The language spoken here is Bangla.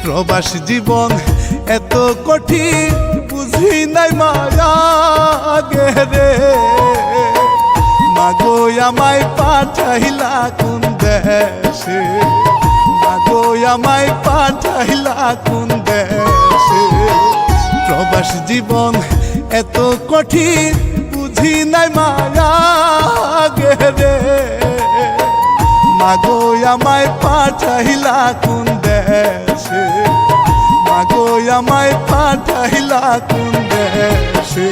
প্রবাস জীবন এত কঠিন বুঝি নাই মায়া গে মাগো আমায় পাঠাইলা কোন দেশে মাগো আমায় পাঠাইলা কোন দেশে প্রবাস জীবন এত কঠিন বুঝি নাই মায়া গে মাগো আমায় পাঠাইলা কোন দেশে মাগো আমায় পাঠাইলা কোন দেশে।